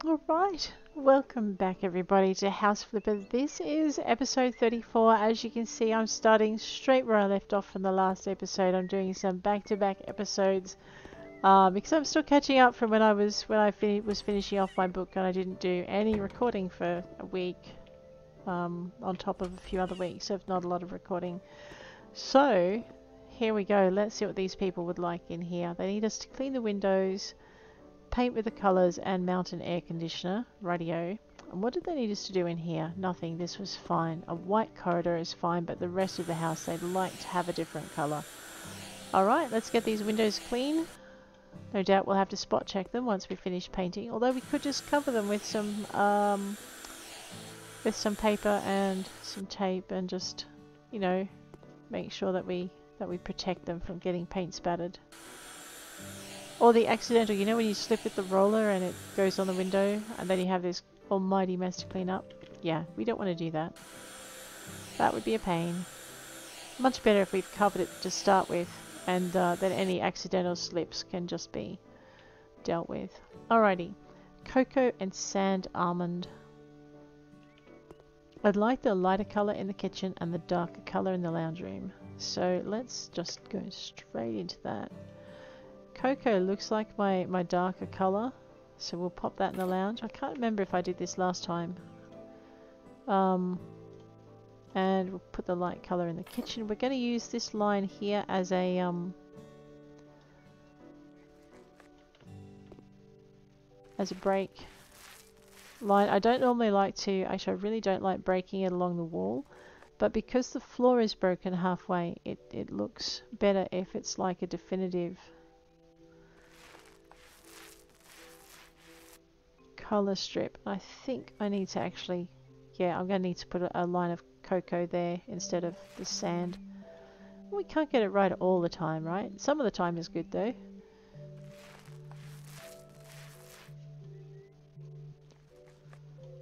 Alright, welcome back everybody to House Flipper. This is episode 34. As you can see, I'm starting straight where I left off from the last episode. I'm doing some back-to-back episodes because I'm still catching up from when I was finishing off my book and I didn't do any recording for a week on top of a few other weeks, so not a lot of recording. So here we go. Let's see what these people would like in here. They need us to clean the windows, paint with the colours, and mount an air conditioner. Radio. And what did they need us to do in here? Nothing. This was fine. A white corridor is fine, but the rest of the house they'd like to have a different colour. Alright, let's get these windows clean. No doubt we'll have to spot check them once we finish painting, although we could just cover them with some paper and some tape and just, you know, make sure that we protect them from getting paint spattered. Or the accidental, you know when you slip with the roller and it goes on the window and then you have this almighty mess to clean up? Yeah, we don't want to do that. That would be a pain. Much better if we've covered it to start with, and then any accidental slips can just be dealt with. Alrighty. Cocoa and sand almond. I'd like the lighter colour in the kitchen and the darker colour in the lounge room. So let's just go straight into that. Cocoa looks like my darker colour, so we'll pop that in the lounge. I can't remember if I did this last time. And we'll put the light colour in the kitchen. We're going to use this line here as a break line. I don't normally like to, actually I really don't like breaking it along the wall, but because the floor is broken halfway, it looks better if it's like a definitive colour strip. I think I need to actually, yeah, I'm going to need to put a line of cocoa there instead of the sand. We can't get it right all the time, right? Some of the time is good though.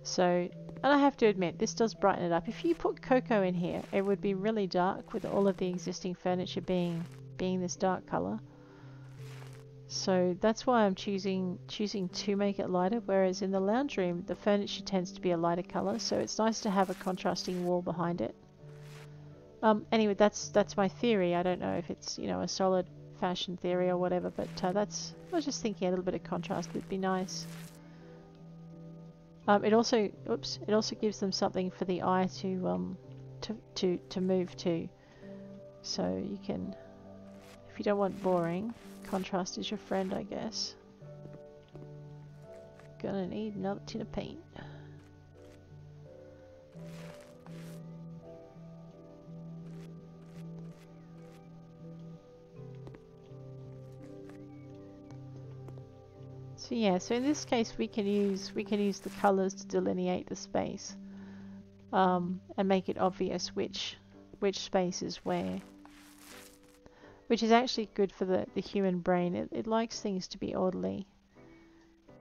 So, and I have to admit, this does brighten it up. If you put cocoa in here, it would be really dark with all of the existing furniture being this dark colour. So that's why I'm choosing to make it lighter, whereas in the lounge room the furniture tends to be a lighter colour, so it's nice to have a contrasting wall behind it. Anyway, that's my theory. I don't know if it's, you know, a solid fashion theory or whatever, but I was just thinking a little bit of contrast would be nice. It also gives them something for the eye to move to. So you can, if you don't want boring, contrast is your friend, I guess. Gonna need another tin of paint. So yeah, so in this case we can use the colours to delineate the space, and make it obvious which space is where. Which is actually good for the human brain. It likes things to be orderly.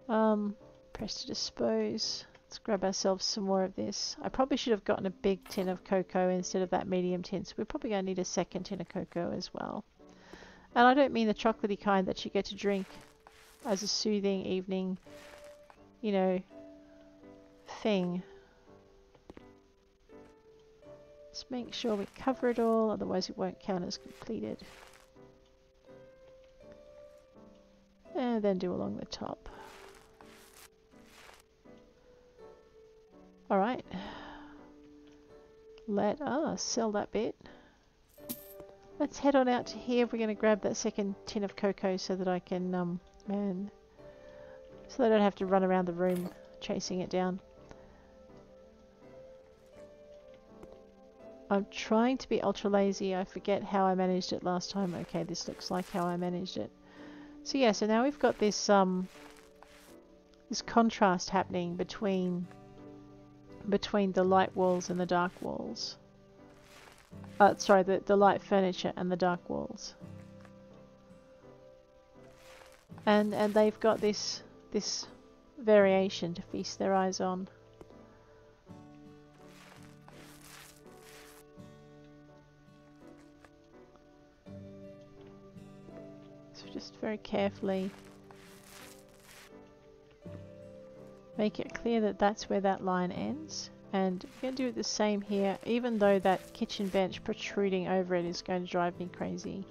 Press to dispose. Let's grab ourselves some more of this. I probably should have gotten a big tin of cocoa instead of that medium tin, so we're probably going to need a second tin of cocoa as well. And I don't mean the chocolatey kind that you get to drink as a soothing evening, you know, thing. Let's make sure we cover it all, otherwise it won't count as completed. And then do along the top. Alright. Let us sell that bit. Let's head on out to here. We're going to grab that second tin of cocoa so that I can, so that I don't have to run around the room chasing it down. I'm trying to be ultra lazy. I forget how I managed it last time. Okay, this looks like how I managed it. So yeah, so now we've got this this contrast happening between the light walls and the dark walls. Sorry, the light furniture and the dark walls. And they've got this variation to feast their eyes on. So just very carefully Make it clear that that's where that line ends. And we're going to do it the same here, even though that kitchen bench protruding over it is going to drive me crazy.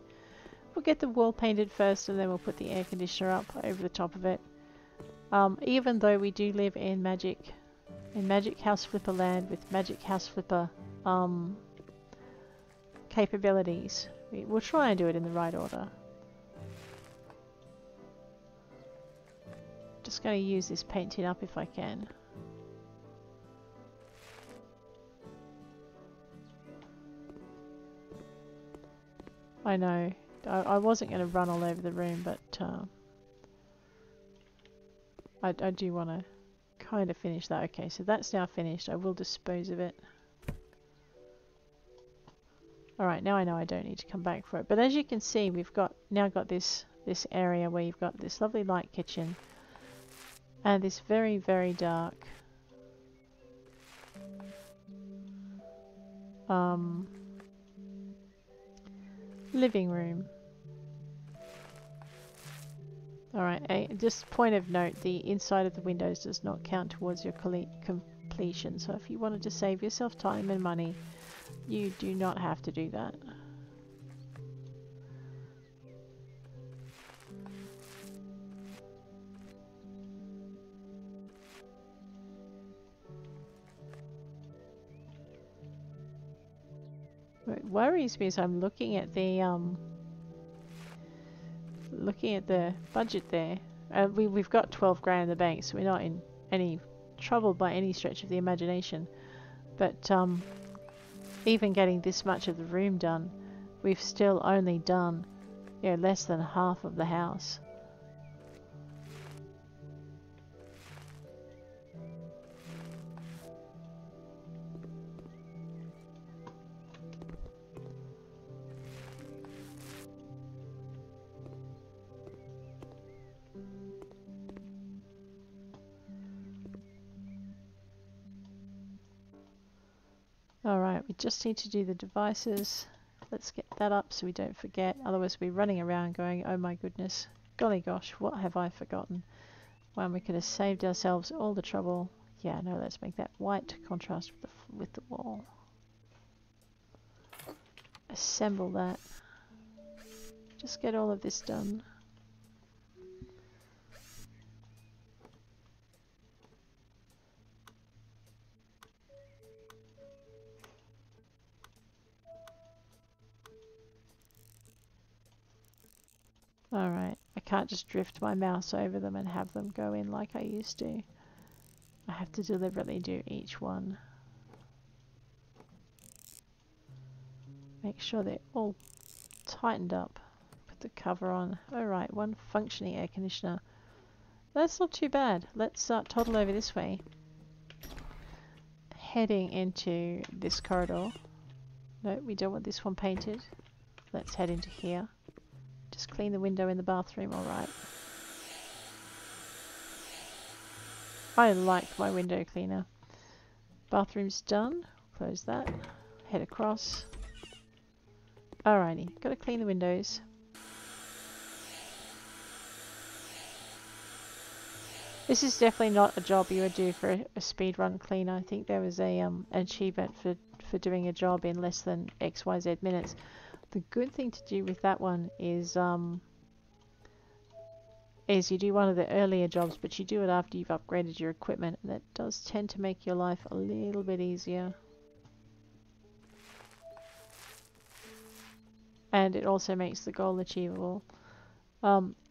We'll get the wall painted first and then we'll put the air conditioner up over the top of it. Even though we do live in Magic House Flipper land with Magic House Flipper capabilities, we'll try and do it in the right order. Just going to use this paint tin up if I can. I know, I wasn't going to run all over the room, but I do want to kind of finish that. Okay, so that's now finished. I will dispose of it. Alright, now I know I don't need to come back for it. But as you can see, we've now got this area where you've got this lovely light kitchen and this very, very dark living room. Alright, just point of note, the inside of the windows does not count towards your completion. So if you wanted to save yourself time and money, you do not have to do that. What worries me is I'm looking at the budget there. We've got 12 grand in the bank, so we're not in any trouble by any stretch of the imagination. But even getting this much of the room done, we've still only done, you know, less than half of the house. Alright, we just need to do the devices. Let's get that up so we don't forget. Otherwise we'll be running around going, oh my goodness, golly gosh, what have I forgotten? When we could have saved ourselves all the trouble. Yeah, no, let's make that white to contrast with the wall. Assemble that. Just get all of this done. Alright, I can't just drift my mouse over them and have them go in like I used to. I have to deliberately do each one. Make sure they're all tightened up. Put the cover on. Alright, one functioning air conditioner. That's not too bad. Let's toddle over this way. Heading into this corridor. No, we don't want this one painted. Let's head into here. Just clean the window in the bathroom, alright. I like my window cleaner. Bathroom's done. Close that. Head across. Alrighty, gotta clean the windows. This is definitely not a job you would do for a speedrun cleaner. I think there was an achievement for doing a job in less than XYZ minutes. The good thing to do with that one is you do one of the earlier jobs, but you do it after you've upgraded your equipment, and that does tend to make your life a little bit easier. And it also makes the goal achievable.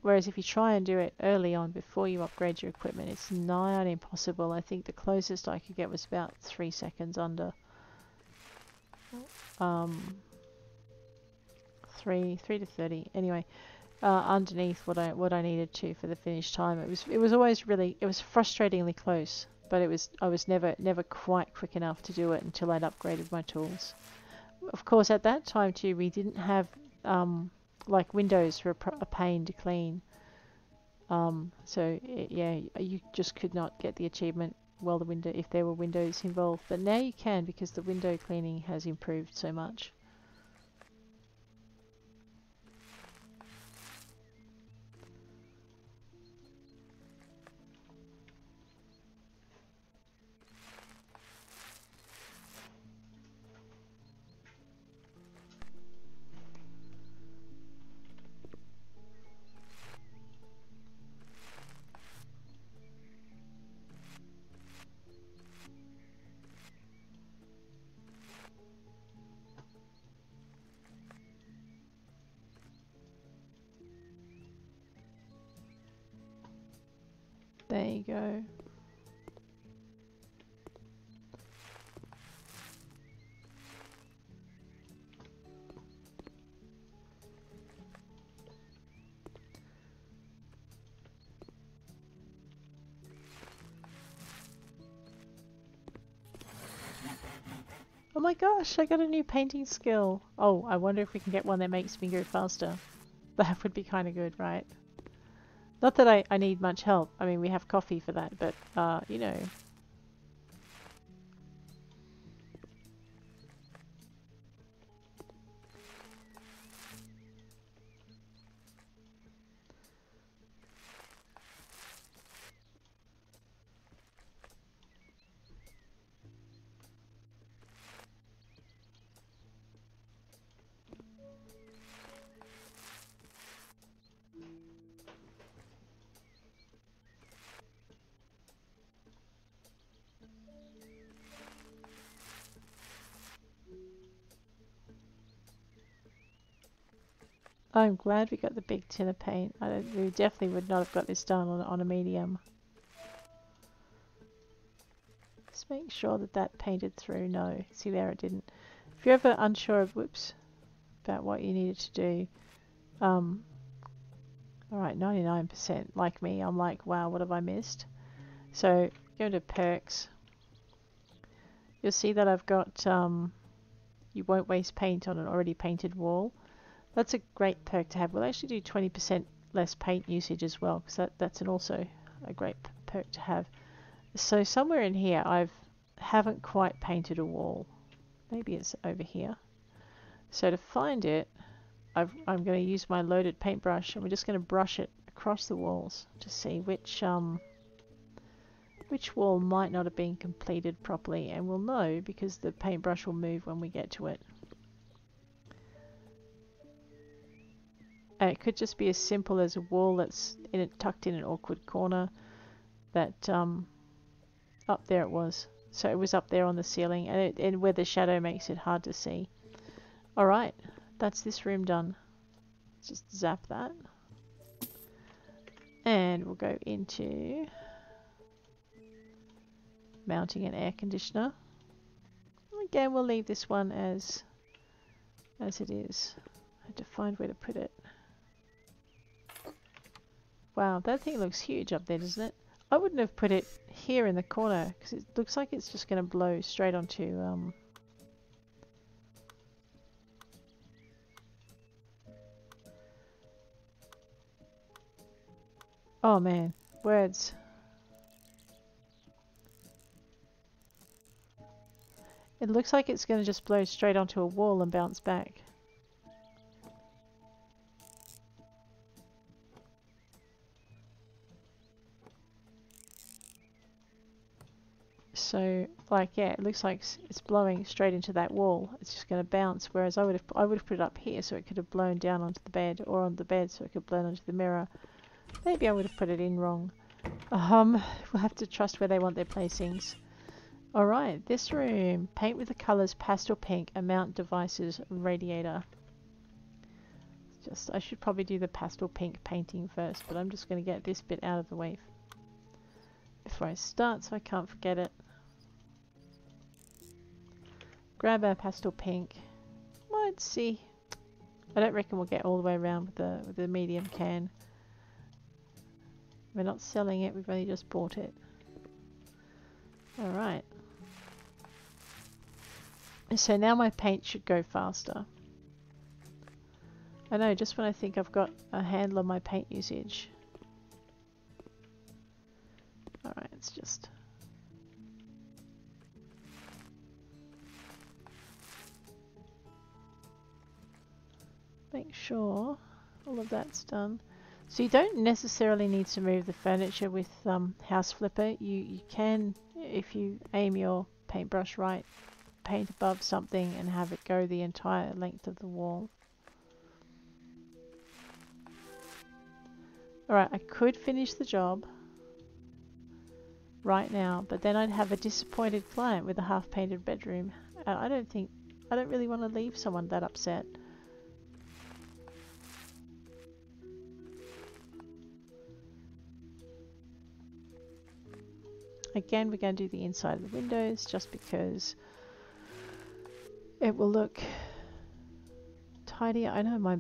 Whereas if you try and do it early on before you upgrade your equipment, it's nigh on impossible. I think the closest I could get was about 3 seconds under. 3 to 30. Anyway, underneath what I needed to for the finish time. It was always really, it was frustratingly close, but I was never quite quick enough to do it until I'd upgraded my tools. Of course, at that time too, we didn't have like windows were a pain to clean. Yeah, you just could not get the achievement while the window, if there were windows involved. But now you can, because the window cleaning has improved so much. you go. Oh my gosh, I got a new painting skill. Oh, I wonder if we can get one that makes me go faster. That would be kind of good, right? Not that I need much help. I mean, we have coffee for that, but, you know. I'm glad we got the big tin of paint. We definitely would not have got this done on a medium. Just make sure that that painted through. No, see there, it didn't. If you're ever unsure of, whoops, about what you needed to do, alright, 99%. Like me, I'm like, wow, what have I missed? So, go to perks. You'll see that I've got, you won't waste paint on an already painted wall. That's a great perk to have. We'll actually do 20% less paint usage as well, because that's also a great perk to have. So somewhere in here I haven't quite painted a wall. Maybe it's over here. So to find it, I'm going to use my loaded paintbrush, and we're just going to brush it across the walls to see which wall might not have been completed properly, and we'll know because the paintbrush will move when we get to it. And it could just be as simple as a wall that's tucked in an awkward corner that up there it was. So it was up there on the ceiling, and where the shadow makes it hard to see. Alright, that's this room done. Just zap that. And we'll go into mounting an air conditioner. Again, we'll leave this one as it is. I had to find where to put it. Wow, that thing looks huge up there, doesn't it? I wouldn't have put it here in the corner because it looks like it's just going to blow straight onto oh man, words. It looks like it's going to just blow straight onto a wall and bounce back. So, like, yeah, it looks like it's blowing straight into that wall. It's just going to bounce. Whereas I would have put it up here so it could have blown down onto the bed, or on the bed so it could blow onto the mirror. Maybe I would have put it in wrong. We'll have to trust where they want their placings. All right, this room. Paint with the colors pastel pink and mount devices radiator. I should probably do the pastel pink painting first, but I'm just going to get this bit out of the way before I start so I can't forget it. Grab our pastel pink. Let's see. I don't reckon we'll get all the way around with the medium can. We're not selling it, we've only just bought it. Alright. So now my paint should go faster. I know, just when I think I've got a handle on my paint usage. Alright, it's just... make sure all of that's done. So you don't necessarily need to move the furniture with House Flipper. You can, if you aim your paintbrush right, paint above something and have it go the entire length of the wall. Alright, I could finish the job right now, but then I'd have a disappointed client with a half-painted bedroom. I don't really want to leave someone that upset. Again, we're going to do the inside of the windows just because it will look tidier. I know my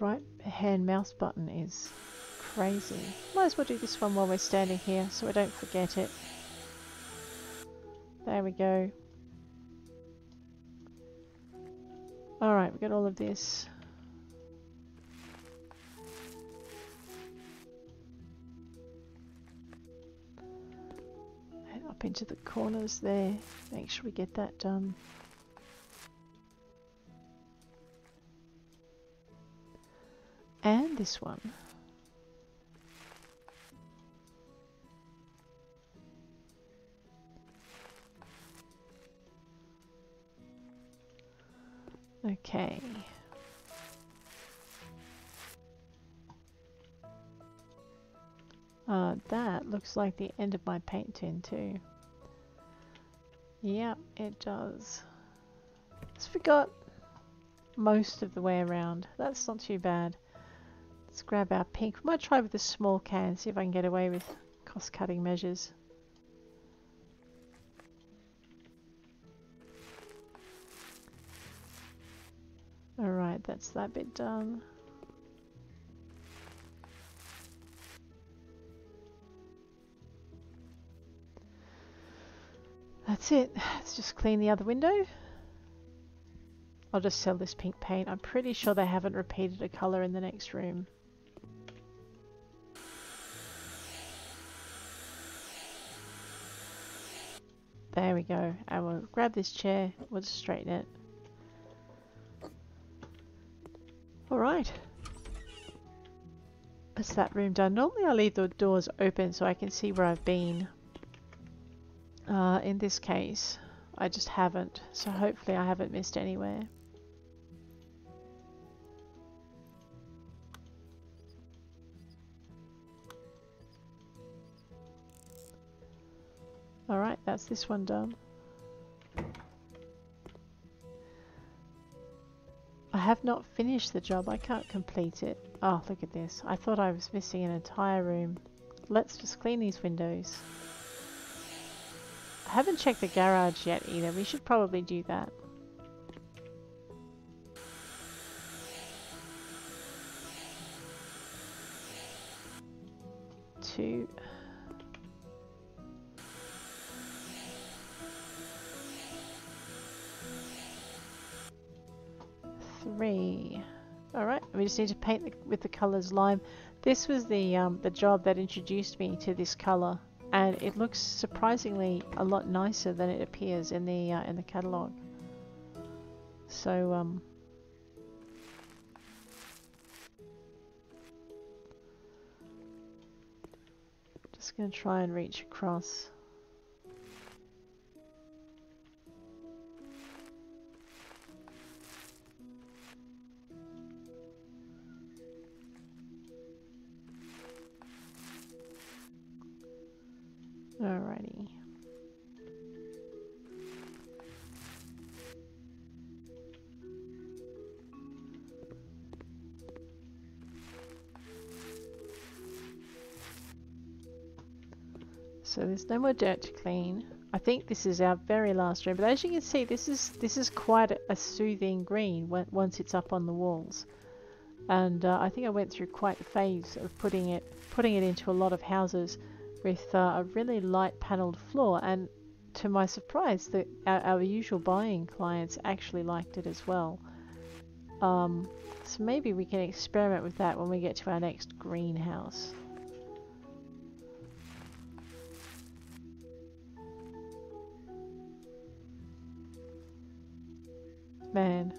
right hand mouse button is crazy. Might as well do this one while we're standing here so I don't forget it. There we go. Alright, we got all of this. And up into the corners there. Make sure we get that done. And this one. Okay. That looks like the end of my paint tin too. Yep, it does. Just forgot most of the way around. That's not too bad. Let's grab our pink. We might try with a small can, see if I can get away with cost-cutting measures. Alright, that's that bit done. That's it. Let's just clean the other window. I'll just sell this pink paint. I'm pretty sure they haven't repeated a colour in the next room. There we go. I will grab this chair. We'll just straighten it. Alright. That's that room done. Normally I leave the doors open so I can see where I've been. In this case, I just haven't. So hopefully I haven't missed anywhere. Alright, that's this one done. I have not finished the job. I can't complete it. Oh, look at this. I thought I was missing an entire room. Let's just clean these windows. I haven't checked the garage yet either. We should probably do that. Two. Three. Alright, we just need to paint with the colours lime. This was the job that introduced me to this colour, and it looks surprisingly a lot nicer than it appears in the catalogue. So just going to try and reach across. Alrighty. So there's no more dirt to clean. I think this is our very last room, but as you can see, this is quite a soothing green once it's up on the walls. And I think I went through quite a phase of putting it into a lot of houses with a really light panelled floor, and to my surprise, our usual buying clients actually liked it as well. So maybe we can experiment with that when we get to our next greenhouse. Man,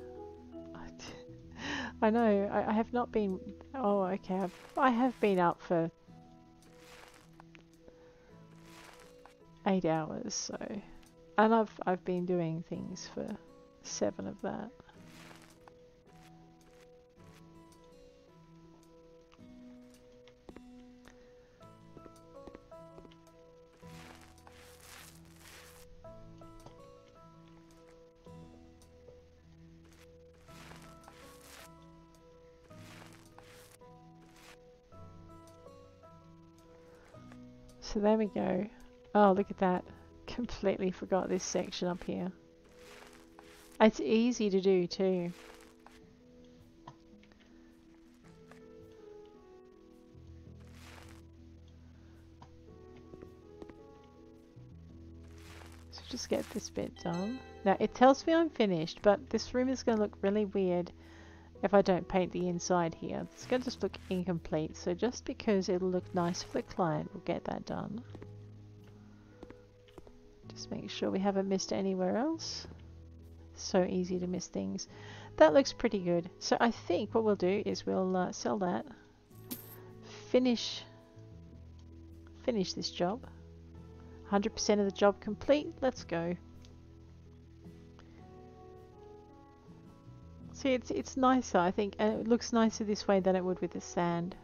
I know, I have not been... Oh, okay, I have been up for 8 hours, so... And I've been doing things for 7 of that. So there we go. Oh, look at that. Completely forgot this section up here. It's easy to do too. So just get this bit done. Now it tells me I'm finished, but this room is going to look really weird if I don't paint the inside here. It's going to just look incomplete. So just because it'll look nice for the client, we'll get that done. Just make sure we haven't missed anywhere else. So easy to miss things. That looks pretty good. So I think what we'll do is we'll sell that. Finish this job. 100% of the job complete. Let's go. See, it's nicer, I think, and it looks nicer this way than it would with the sand.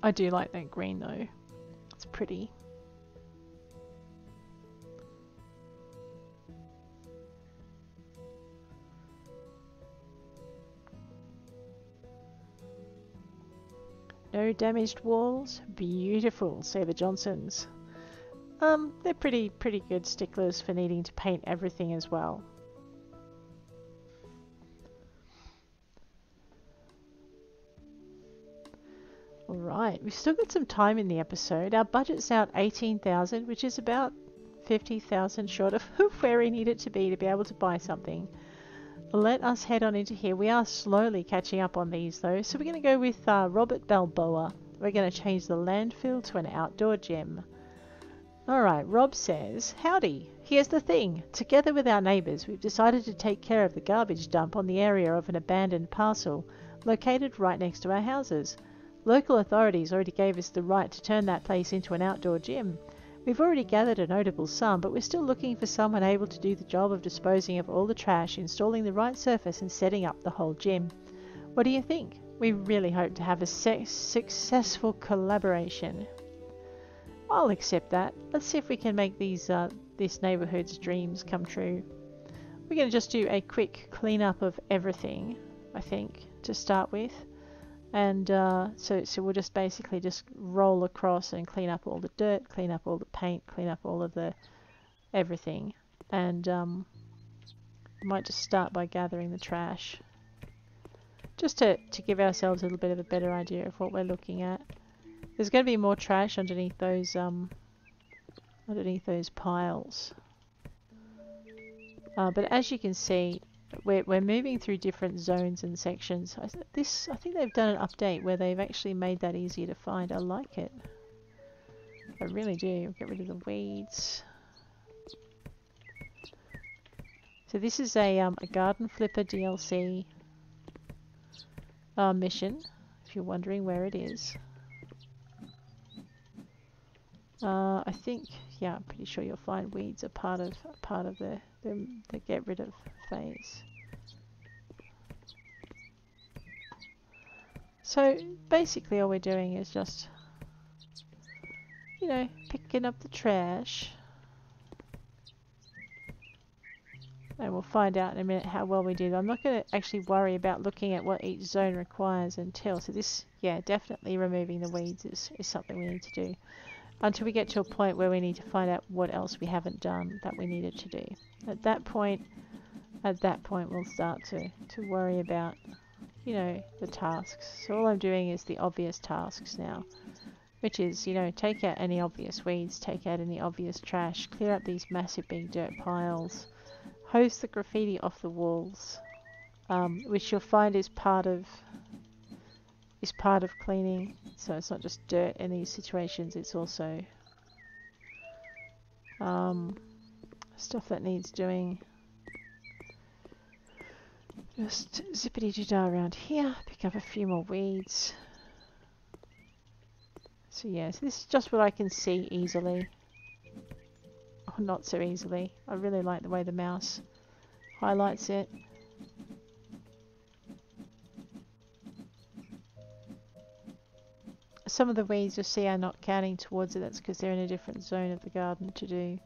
I do like that green though. It's pretty. No damaged walls. Beautiful, say the Johnsons. They're pretty good sticklers for needing to paint everything as well. Alright, we've still got some time in the episode. Our budget's out 18,000, which is about 50,000 short of where we need it to be able to buy something. Let us head on into here. We are slowly catching up on these though, so we're going to go with Robert Balboa. We're going to change the landfill to an outdoor gym. Alright, Rob says, howdy, here's the thing. Together with our neighbours, we've decided to take care of the garbage dump on the area of an abandoned parcel located right next to our houses. Local authorities already gave us the right to turn that place into an outdoor gym. We've already gathered a notable sum, but we're still looking for someone able to do the job of disposing of all the trash, installing the right surface and setting up the whole gym. What do you think? We really hope to have a successful collaboration. I'll accept that. Let's see if we can make these this neighbourhood's dreams come true. We're going to just do a quick clean-up of everything, I think, to start with. And so we'll just basically just roll across and clean up all the dirt, clean up all the paint, clean up all of the everything. And I might just start by gathering the trash. Just to give ourselves a little bit of a better idea of what we're looking at. There's going to be more trash underneath those piles. But as you can see, we're moving through different zones and sections. I think they've done an update where they've actually made that easier to find. I like it. I really do. Get rid of the weeds. So this is a garden flipper DLC mission. If you're wondering where it is. I think, yeah, I'm pretty sure you'll find weeds are part of the get rid of phase. So basically all we're doing is just, you know, picking up the trash. And we'll find out in a minute how well we did. I'm not going to actually worry about looking at what each zone requires until, so this, yeah, definitely removing the weeds is something we need to do. Until we get to a point where we need to find out what else we haven't done that we needed to do. At that point we'll start to worry about, you know, the tasks. So all I'm doing is the obvious tasks now, which is, you know, take out any obvious weeds, take out any obvious trash, clear up these massive big dirt piles, hose the graffiti off the walls, which you'll find is part of cleaning. So it's not just dirt in these situations, it's also stuff that needs doing. Just zippity-doo-dah around here, pick up a few more weeds. So yeah, so this is just what I can see easily. Or not so easily. I really like the way the mouse highlights it. Some of the weeds you'll see are not counting towards it. That's because they're in a different zone of the garden to do.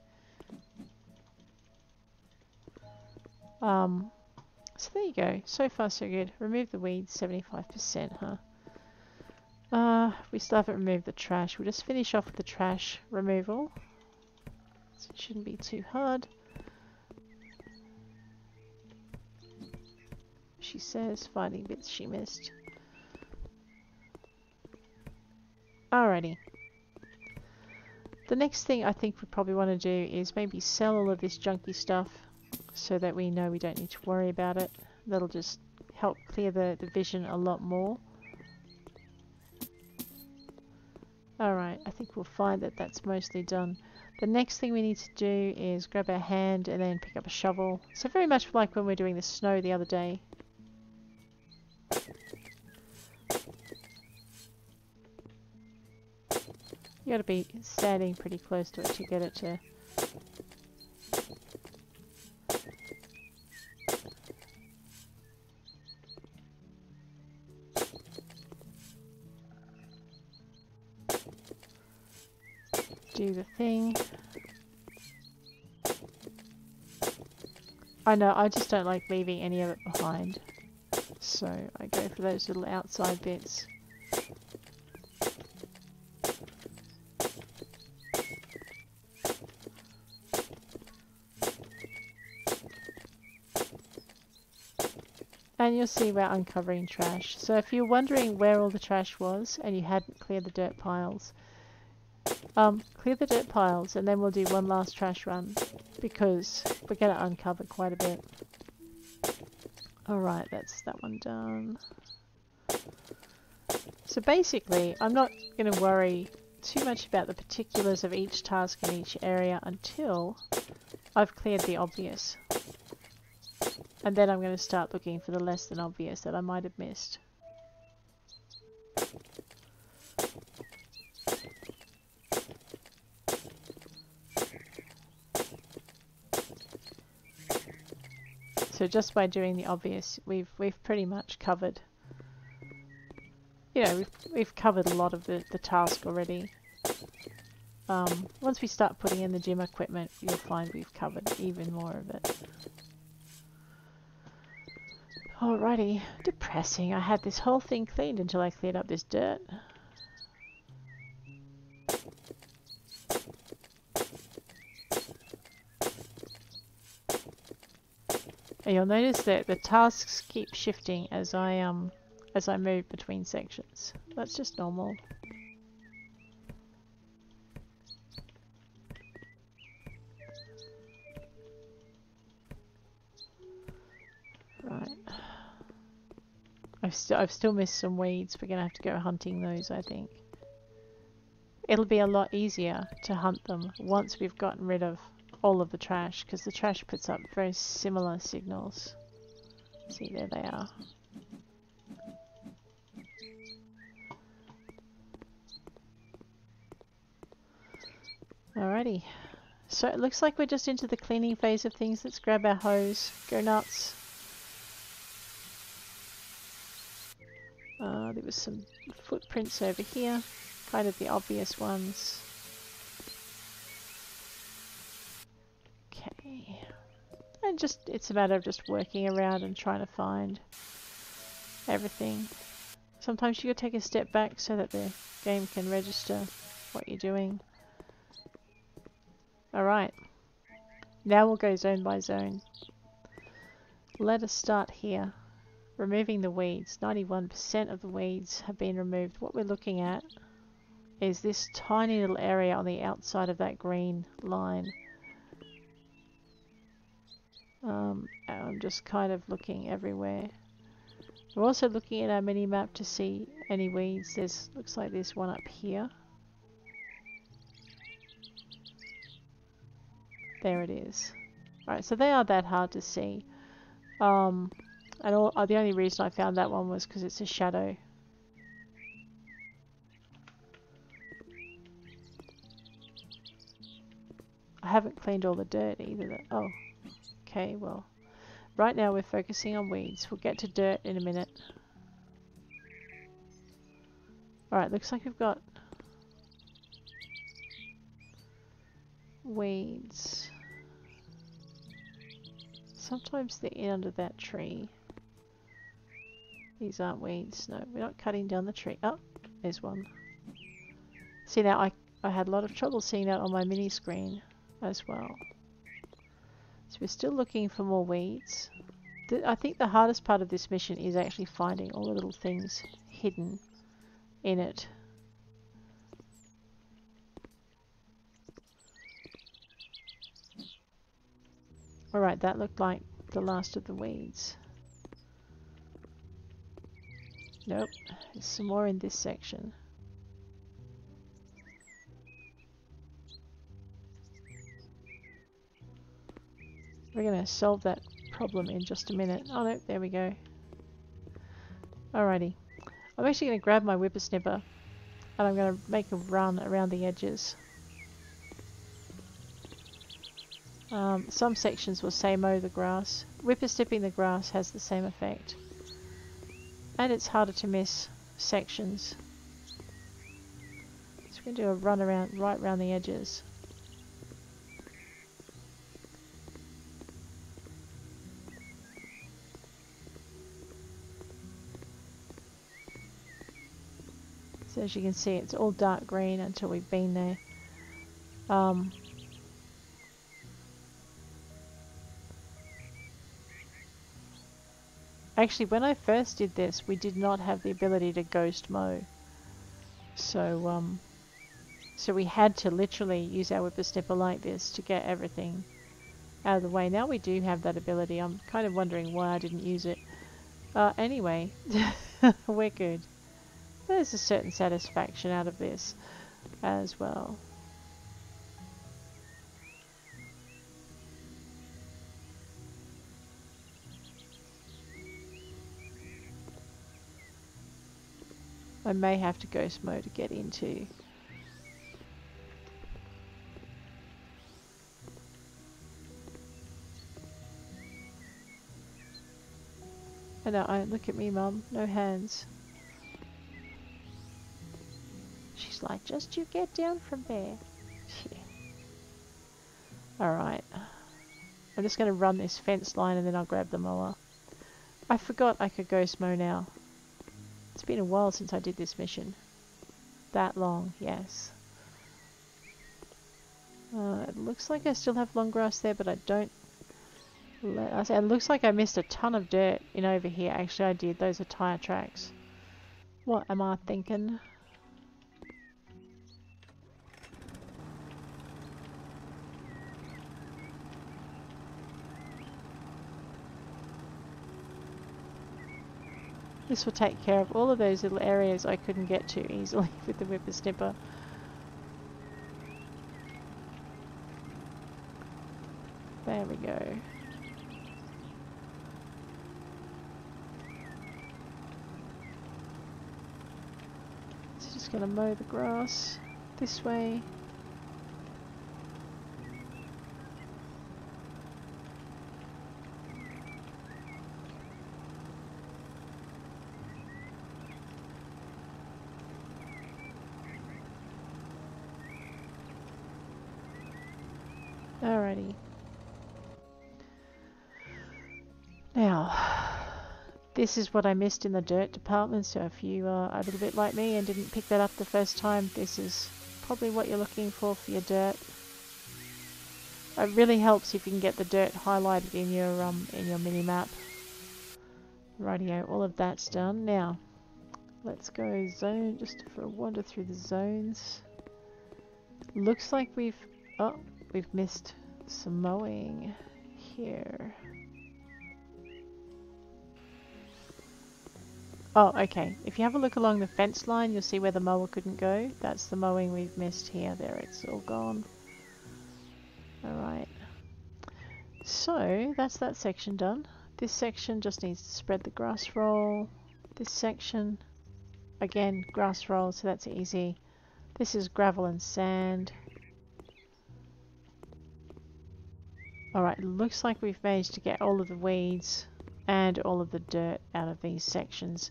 So there you go. So far so good. Remove the weeds, 75%, huh? We still haven't removed the trash. We'll just finish off with the trash removal. So it shouldn't be too hard. She says, finding bits she missed. Alrighty. The next thing I think we probably want to do is maybe sell all of this junky stuff so that we know we don't need to worry about it. That'll just help clear the vision a lot more. Alright, I think we'll find that that's mostly done. The next thing we need to do is grab our hand and then pick up a shovel. So very much like when we were doing the snow the other day. You gotta be standing pretty close to it to get it to... do the thing. I know, I just don't like leaving any of it behind. So I go for those little outside bits. And you'll see we're uncovering trash. So if you're wondering where all the trash was and you hadn't cleared the dirt piles, clear the dirt piles and then we'll do one last trash run because we're going to uncover quite a bit. Alright, that's that one done. So basically, I'm not going to worry too much about the particulars of each task in each area until I've cleared the obvious. And then I'm going to start looking for the less than obvious that I might have missed. So just by doing the obvious, we've pretty much covered. You know, we've covered a lot of the task already. Once we start putting in the gym equipment, you'll find we've covered even more of it. Alrighty, depressing. I had this whole thing cleaned until I cleared up this dirt. And you'll notice that the tasks keep shifting as I move between sections. That's just normal. Right. I've still missed some weeds. We're gonna have to go hunting those, I think. It'll be a lot easier to hunt them once we've gotten rid of all of the trash, because the trash puts up very similar signals. See, there they are. Alrighty. So it looks like we're just into the cleaning phase of things. Let's grab our hose. Go nuts. There was some footprints over here. Kind of the obvious ones. Okay. And it's a matter of just working around and trying to find everything. Sometimes you gotta take a step back so that the game can register what you're doing. Alright. Now we'll go zone by zone. Let us start here. Removing the weeds. 91% of the weeds have been removed. What we're looking at is this tiny little area on the outside of that green line. I'm just kind of looking everywhere. We're also looking at our mini-map to see any weeds. Looks like there's one up here. There it is. Alright, so they are that hard to see. And the only reason I found that one was because it's a shadow. I haven't cleaned all the dirt either. Oh, okay, well. Right now we're focusing on weeds. We'll get to dirt in a minute. Alright, looks like we've got weeds. Sometimes they're in under that tree. These aren't weeds. No, we're not cutting down the tree. Oh, there's one. See, now I had a lot of trouble seeing that on my mini screen as well. So we're still looking for more weeds. I think the hardest part of this mission is actually finding all the little things hidden in it. Alright, that looked like the last of the weeds. Nope, there's some more in this section. We're going to solve that problem in just a minute. Oh no, there we go. Alrighty. I'm actually going to grab my whippersnipper and I'm going to make a run around the edges. Some sections will say mow the grass. Whippersnipping the grass has the same effect. And it's harder to miss sections. So we're going to do a run around, right around the edges. So as you can see, it's all dark green until we've been there. Actually, when I first did this, we did not have the ability to ghost mow. So, so we had to literally use our whippersnipper like this to get everything out of the way. Now we do have that ability. I'm kind of wondering why I didn't use it. Anyway, we're good. There's a certain satisfaction out of this as well. I may have to ghost mode to get into. I know, look at me, Mum. No hands. She's like, just you get down from there. Alright. I'm just going to run this fence line and then I'll grab the mower. I forgot I could ghost mow now. It's been a while since I did this mission. That long, yes. It looks like I still have long grass there, but I don't... It looks like I missed a ton of dirt in over here. Actually, I did. Those are tire tracks. What am I thinking? This will take care of all of those little areas I couldn't get to easily with the whippersnipper. There we go. So just going to mow the grass this way. Alrighty. Now, this is what I missed in the dirt department, so if you are a little bit like me and didn't pick that up the first time, this is probably what you're looking for your dirt. It really helps if you can get the dirt highlighted in your mini-map. Rightio, all of that's done. Now, let's go zone, just for a wander through the zones. Looks like we've missed some mowing here. Oh, okay. If you have a look along the fence line, you'll see where the mower couldn't go. That's the mowing we've missed here. There, it's all gone. Alright. So, that's that section done. This section just needs to spread the grass roll. This section, again, grass roll, so that's easy. This is gravel and sand. Alright, looks like we've managed to get all of the weeds and all of the dirt out of these sections.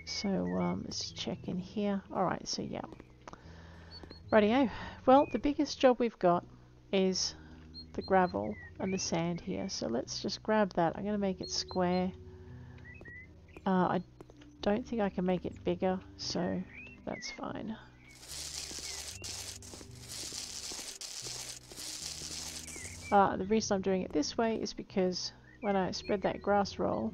So let's check in here. Alright, so yeah. Rightio. Well, the biggest job we've got is the gravel and the sand here. So let's just grab that. I'm going to make it square. I don't think I can make it bigger, so that's fine. The reason I'm doing it this way is because when I spread that grass roll,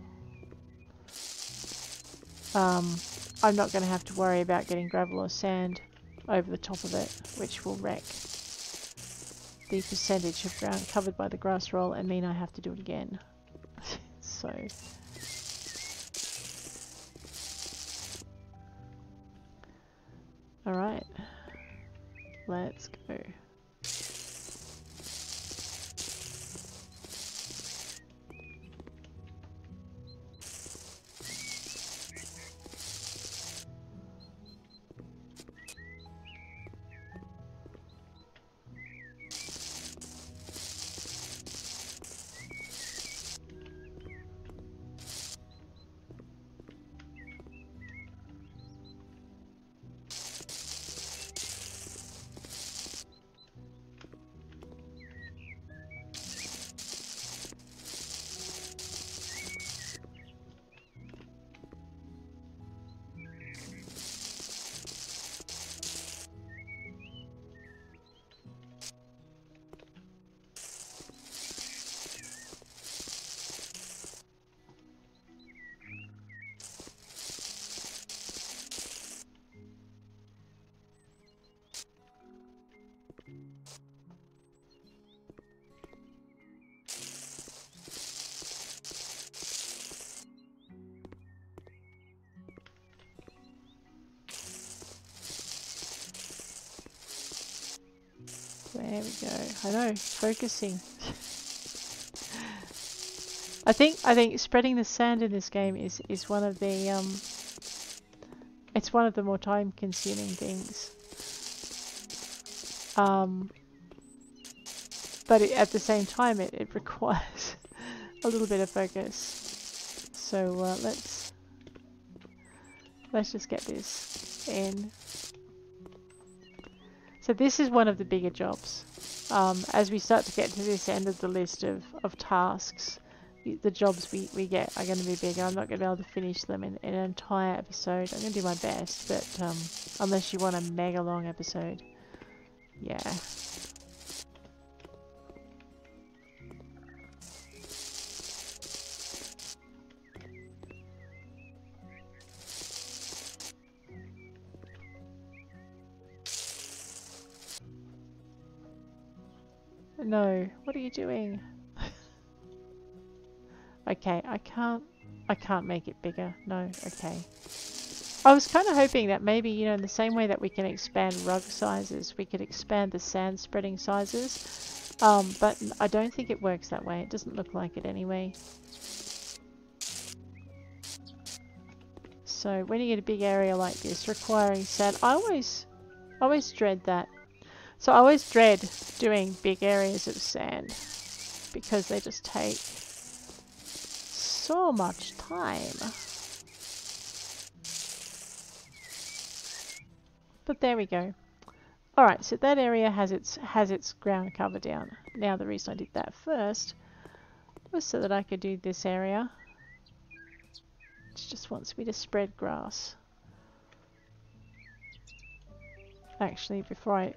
I'm not going to have to worry about getting gravel or sand over the top of it, which will wreck the percentage of ground covered by the grass roll and mean I have to do it again. So alright, let's go. There we go. I know, focusing. I think spreading the sand in this game is one of the it's one of the more time consuming things. But at the same time it requires a little bit of focus. So let's just get this in. So this is one of the bigger jobs. As we start to get to this end of the list of tasks, the jobs we get are going to be bigger. I'm not going to be able to finish them in an entire episode. I'm going to do my best, but unless you want a mega long episode, yeah. No, what are you doing? Okay, I can't make it bigger. No, okay. I was kind of hoping that maybe, you know, in the same way that we can expand rug sizes, we could expand the sand spreading sizes. But I don't think it works that way. It doesn't look like it anyway. So when you get a big area like this requiring sand, I always dread that. So I always dread doing big areas of sand because they just take so much time. But there we go. Alright, so that area has its ground cover down. Now the reason I did that first was so that I could do this area, which just wants me to spread grass. Actually, before I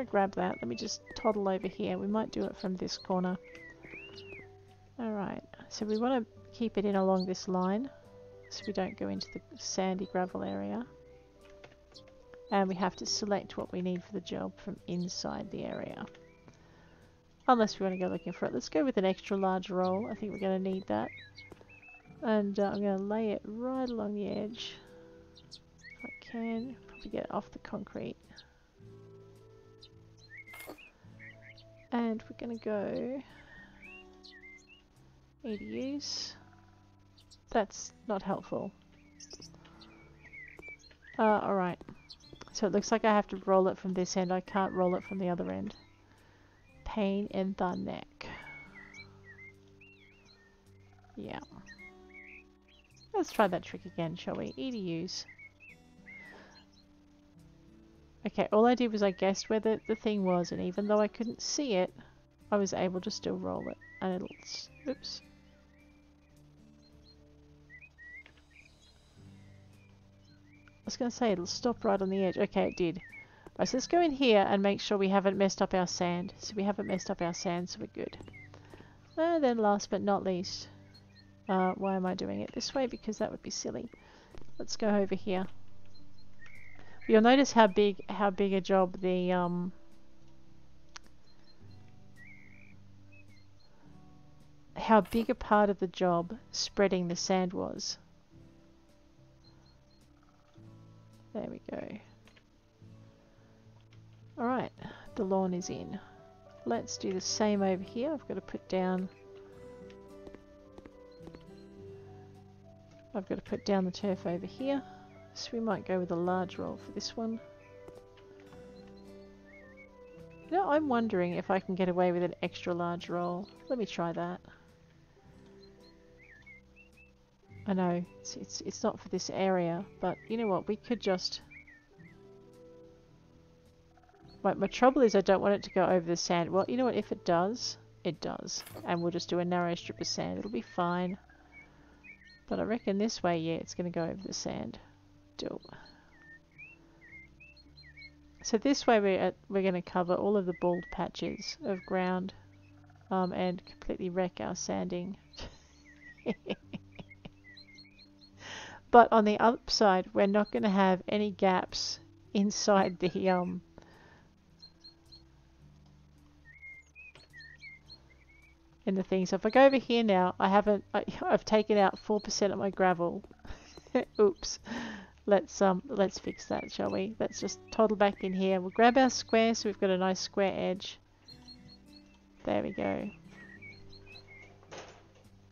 grab that, let me just toddle over here. We might do it from this corner. Alright, so we want to keep it in along this line so we don't go into the sandy gravel area. And we have to select what we need for the job from inside the area. Unless we want to go looking for it. Let's go with an extra large roll. I think we're going to need that. And I'm going to lay it right along the edge. If I can. Probably get it off the concrete. And we're going to go EDUs. That's not helpful. Alright. So it looks like I have to roll it from this end. I can't roll it from the other end. Pain in the neck. Yeah. Let's try that trick again, shall we? EDUs. Okay, all I did was I guessed where the thing was, and even though I couldn't see it, I was able to still roll it, and it'll, oops. I was going to say it'll stop right on the edge. Okay, it did. Right, so let's go in here and make sure we haven't messed up our sand. So we haven't messed up our sand, so we're good. And then last but not least, why am I doing it this way? Because that would be silly. Let's go over here. You'll notice how big a job the how big a part of the job spreading the sand was. There we go. Alright, the lawn is in. Let's do the same over here. I've got to put down the turf over here. So we might go with a large roll for this one. You know, I'm wondering if I can get away with an extra large roll. Let me try that. I know, it's not for this area, but you know what, we could just... My trouble is I don't want it to go over the sand. Well, you know what, if it does, it does. And we'll just do a narrow strip of sand. It'll be fine. But I reckon this way, yeah, it's going to go over the sand. Do. So this way we're going to cover all of the bald patches of ground and completely wreck our sanding. But on the upside, we're not going to have any gaps inside the in the thing. So if I go over here now, I've taken out 4% of my gravel. Oops. Let's fix that, shall we? Let's just toddle back in here. We'll grab our square so we've got a nice square edge. There we go.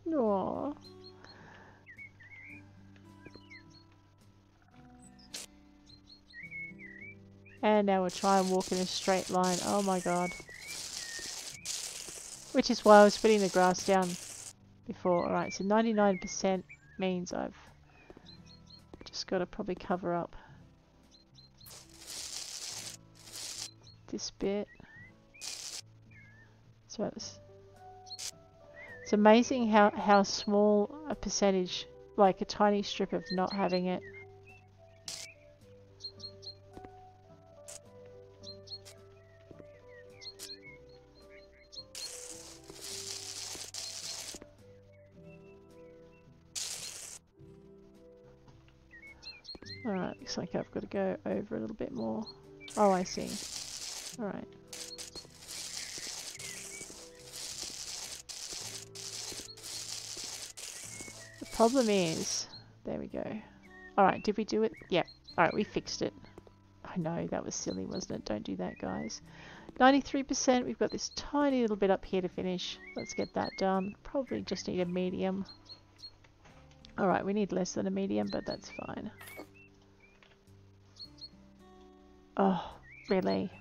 Aww. And now we'll try and walk in a straight line. Oh my god. Which is why I was putting the grass down before. Alright, so 99% means I've just got to probably cover up this bit. So it's amazing how small a percentage, like a tiny strip of not having it. Alright, looks like I've got to go over a little bit more. Oh, I see. Alright. The problem is... There we go. Alright, did we do it? Yep. Alright, we fixed it. I know, that was silly, wasn't it? Don't do that, guys. 93%, we've got this tiny little bit up here to finish. Let's get that done. Probably just need a medium. Alright, we need less than a medium, but that's fine. Oh, really?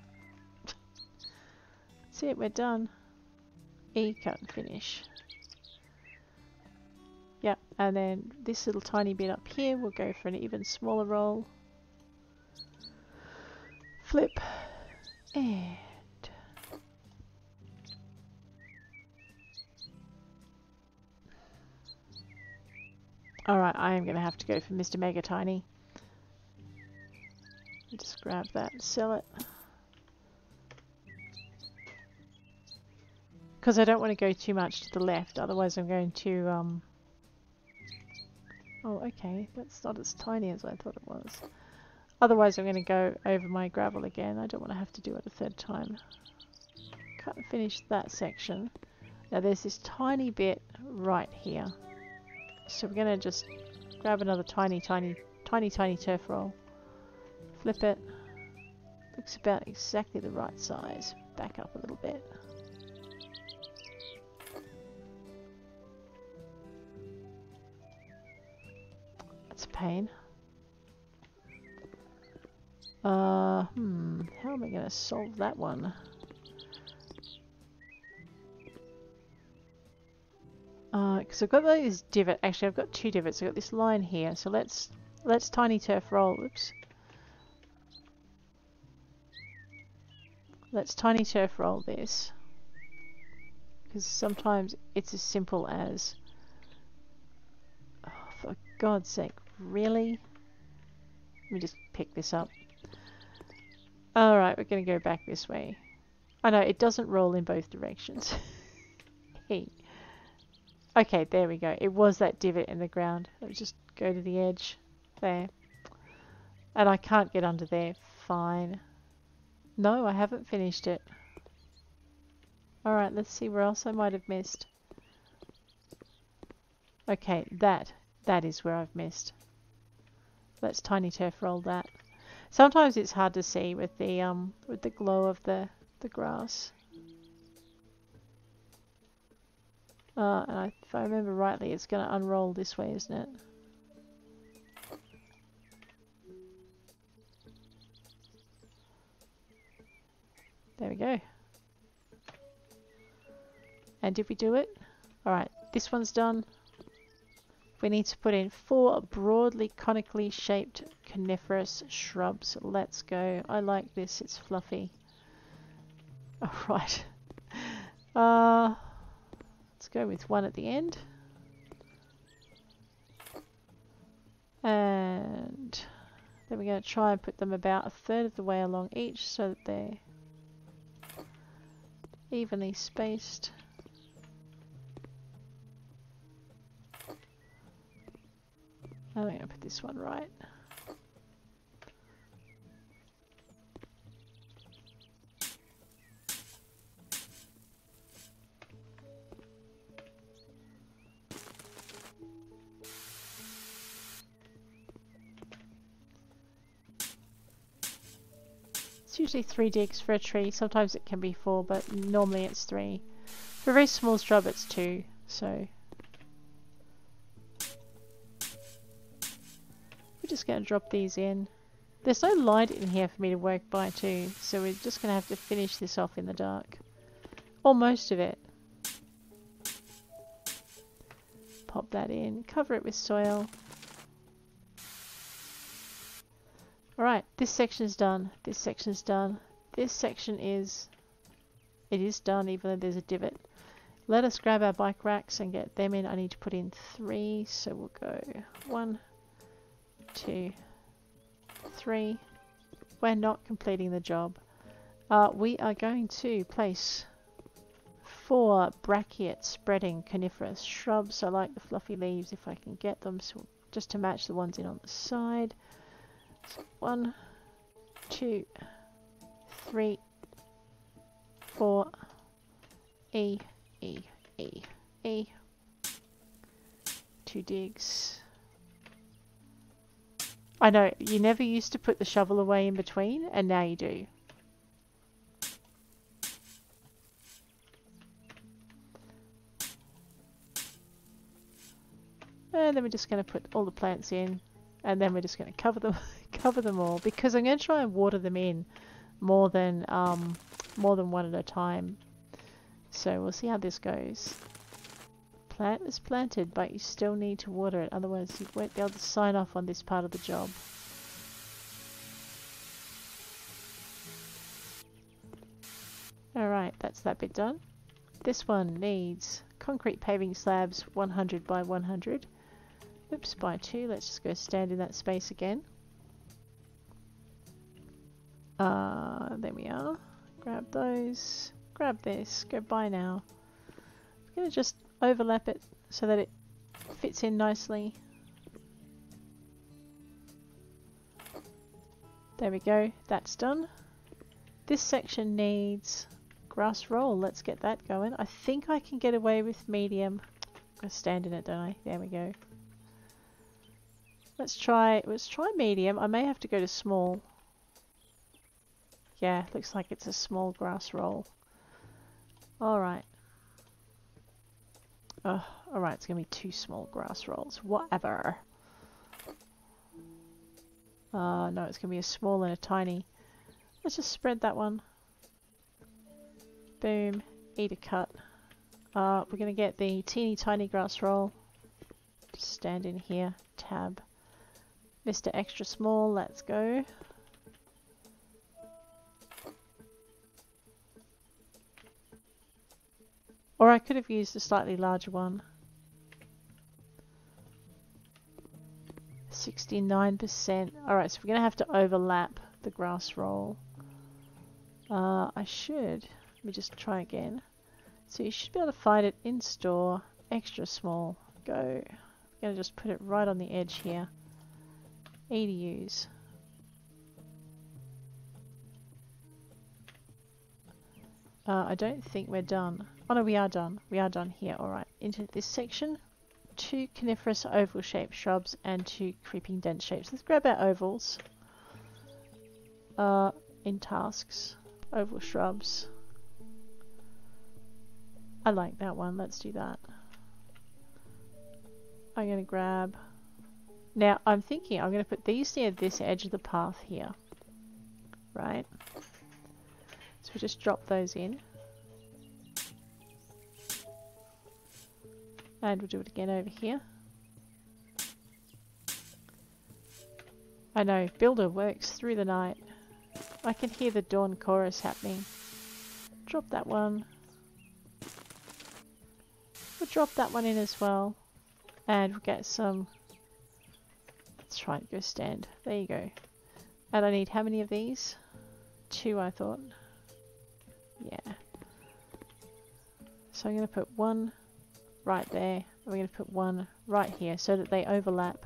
That's it, we're done. E, cut and finish. Yep, and then this little tiny bit up here, we'll go for an even smaller roll. Flip. And... Alright, I am going to have to go for Mr. Mega Tiny. Just grab that and sell it. Because I don't want to go too much to the left, otherwise I'm going to... Oh, okay, that's not as tiny as I thought it was. Otherwise I'm going to go over my gravel again. I don't want to have to do it a third time. Cut and finish that section. Now there's this tiny bit right here. So we're going to just grab another tiny turf roll. Flip it. Looks about exactly the right size. Back up a little bit. That's a pain. How am I going to solve that one? Because I've got those divots. Actually, I've got two divots. I've got this line here. So let's tiny turf roll. Oops. Let's tiny turf roll this. because sometimes it's as simple as, oh, for God's sake, really? Let me just pick this up. Alright, we're going to go back this way. I know, it doesn't roll in both directions. Hey. Okay, there we go. It was that divot in the ground. Let's just go to the edge. There. And I can't get under there. Fine. No, I haven't finished it. Alright, let's see where else I might have missed. Okay, that is where I've missed. Let's tiny turf roll that. Sometimes it's hard to see with the glow of the grass. And if I remember rightly, it's going to unroll this way, isn't it? There we go. And did we do it? Alright, this one's done. We need to put in 4 broadly conically shaped coniferous shrubs. Let's go. I like this, it's fluffy. Alright. Let's go with 1 at the end. And then we're going to try and put them about 1/3 of the way along each so that they're evenly spaced. I'm going to put this one right. It's usually 3 digs for a tree. Sometimes it can be 4, but normally it's 3. For a very small shrub it's 2, so we're just going to drop these in. There's no light in here for me to work by too, so we're just going to have to finish this off in the dark. Or most of it. Pop that in, cover it with soil. Alright, this section's done, this section's done, this section is... It is done even though there's a divot. Let us grab our bike racks and get them in. I need to put in 3, so we'll go 1, 2, 3. We're not completing the job. We are going to place 4 brachiate spreading coniferous shrubs. I like the fluffy leaves if I can get them, so just to match the ones in on the side. So 1, 2, 3, 4, E, 2 digs. I know, you never used to put the shovel away in between, and now you do. And then we're just going to put all the plants in, and then we're just going to cover them all, because I'm going to try and water them in more than one at a time. So we'll see how this goes. Plant is planted, but you still need to water it, otherwise you won't be able to sign off on this part of the job. Alright, that's that bit done. This one needs concrete paving slabs 100 by 100. Oops, by 2. Let's just go stand in that space again. There we are. Grab those. Grab this. Go by now. I'm going to just overlap it so that it fits in nicely. There we go. That's done. This section needs grass roll. Let's get that going. I think I can get away with medium. I'm going to stand in it, don't I? There we go. Let's try medium. I may have to go to small. Yeah, looks like it's a small grass roll. Alright. Oh, alright, it's going to be 2 small grass rolls. Whatever. No, it's going to be a small and a tiny. Let's just spread that one. Boom. Eat a cut. We're going to get the teeny tiny grass roll. Just stand in here. Tab. Mr. Extra Small, let's go. Or I could have used a slightly larger one. 69%. Alright, so we're going to have to overlap the grass roll. I should. Let me just try again. So you should be able to find it in store. Extra small. Go. I'm going to just put it right on the edge here. E to use. I don't think we're done. Oh no, we are done. We are done here. Alright, into this section. 2 coniferous oval shaped shrubs and 2 creeping dense shapes. Let's grab our ovals. In tasks. Oval shrubs. I like that one. Let's do that. I'm going to grab... Now, I'm thinking I'm going to put these near this edge of the path here. Right? So we just drop those in. And we'll do it again over here. I know, Builder works through the night. I can hear the dawn chorus happening. Drop that one. We'll drop that one in as well. And we'll get some... Let's try and go stand. There you go. And I need how many of these? 2, I thought. Yeah. So I'm going to put 1 right there. And we're going to put 1 right here so that they overlap.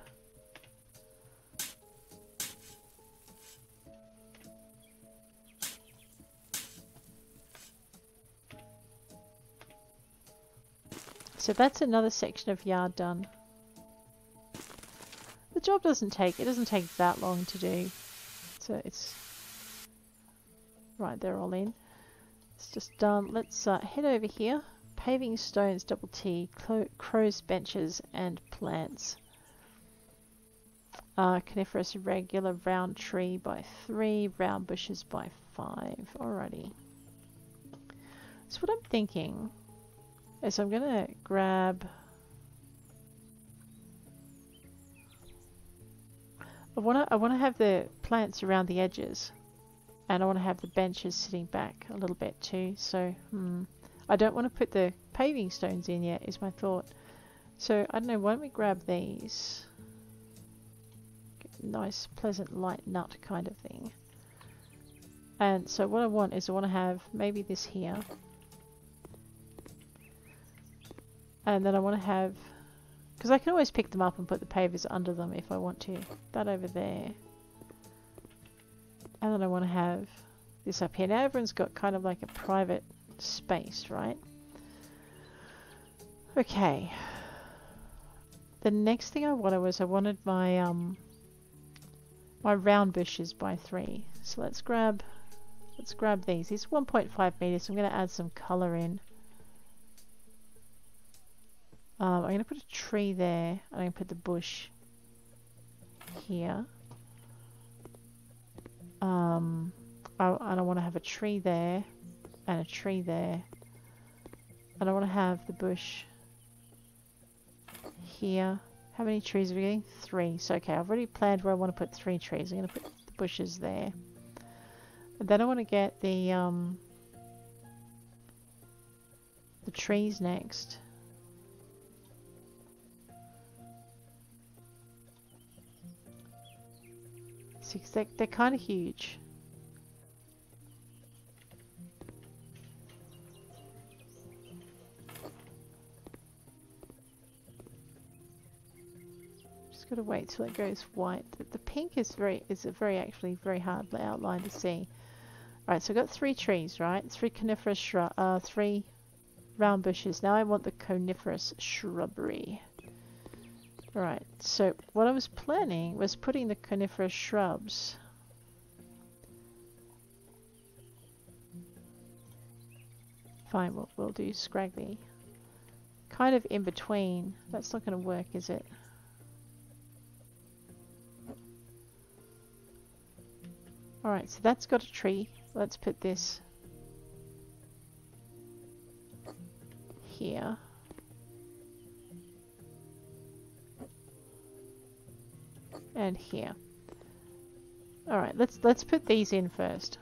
So that's another section of yard done. The job doesn't take that long to do. So it's right, they're all in. It's just done. Let's head over here. Paving stones, double T, crow's benches and plants. Coniferous regular round tree by 3, round bushes by 5. Alrighty. So what I'm thinking is I'm gonna grab... I wanna have the plants around the edges, and I wanna have the benches sitting back a little bit too. So I don't want to put the paving stones in yet, is my thought. So I don't know. Why don't we grab these? Nice, pleasant, light nut kind of thing. And so what I want is I want to have maybe this here, and then I want to have. Because I can always pick them up and put the pavers under them if I want to. That over there. And then I want to have this up here. Now everyone's got kind of like a private space, right? Okay. The next thing I wanted my my round bushes by 3. So let's grab these. It's 1.5 meters. So I'm going to add some color in. I'm going to put a tree there, and I'm going to put the bush here. And I want to have a tree there, and a tree there. And I want to have the bush here. How many trees are we getting? 3. So, okay, I've already planned where I want to put 3 trees. I'm going to put the bushes there. And then I want to get the trees next. They're kind of huge. Just gotta wait till it goes white. The pink is actually very hard outline to see. Right, so I've got 3 trees, right? 3 coniferous 3 round bushes. Now I want the coniferous shrubbery. Right, so what I was planning was putting the coniferous shrubs fine, we'll do scraggly. Kind of in between. That's not going to work, is it? Alright, so that's got a tree. Let's put this here. And here. Alright, let's put these in first.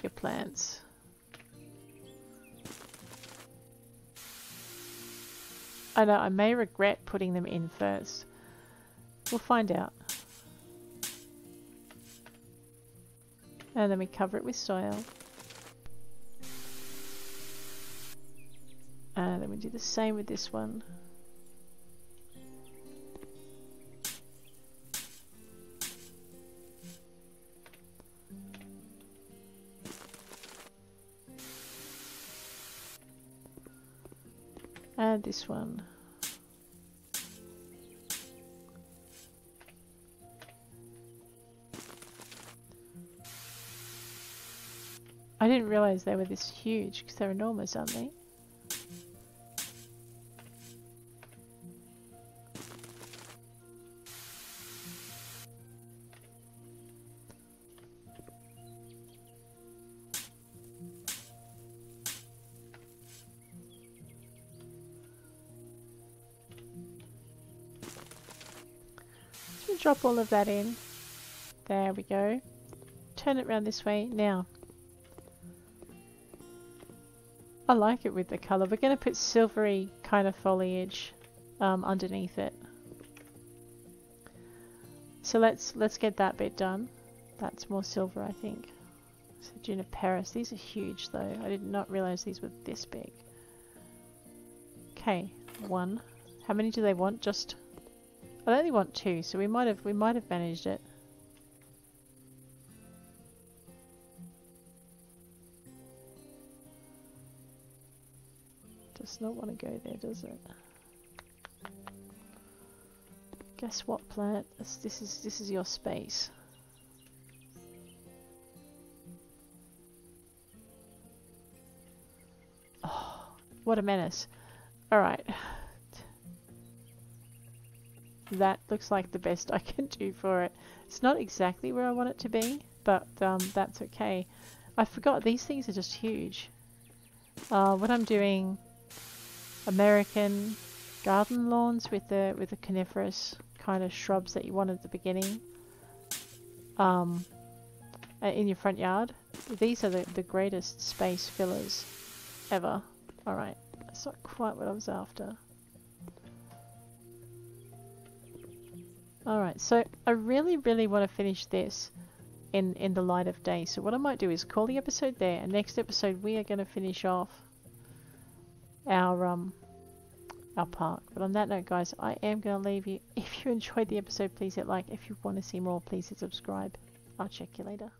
bigger plants. I know, I may regret putting them in first. We'll find out. And then we cover it with soil. And then we do the same with this one. And this one. I didn't realize they were this huge because they're enormous, aren't they? Drop all of that in. There we go. Turn it around this way. Now, I like it with the colour. We're going to put silvery kind of foliage underneath it. So let's get that bit done. That's more silver, I think. So juniperis. These are huge though. I did not realise these were this big. Okay, one. How many do they want? Just... I only want two, so we might have managed it. Does not want to go there, does it? Guess what, plant? This is your space. Oh, what a menace! All right. That looks like the best I can do for it. It's not exactly where I want it to be, but that's okay. I forgot, these things are just huge. What I'm doing, American garden lawns with the coniferous kind of shrubs that you want at the beginning in your front yard. These are the greatest space fillers ever. Alright, that's not quite what I was after. Alright, so I really want to finish this in the light of day. So what I might do is call the episode there, and next episode we are going to finish off our park. But on that note, guys, I am going to leave you. If you enjoyed the episode, please hit like. If you want to see more, please hit subscribe. I'll check you later.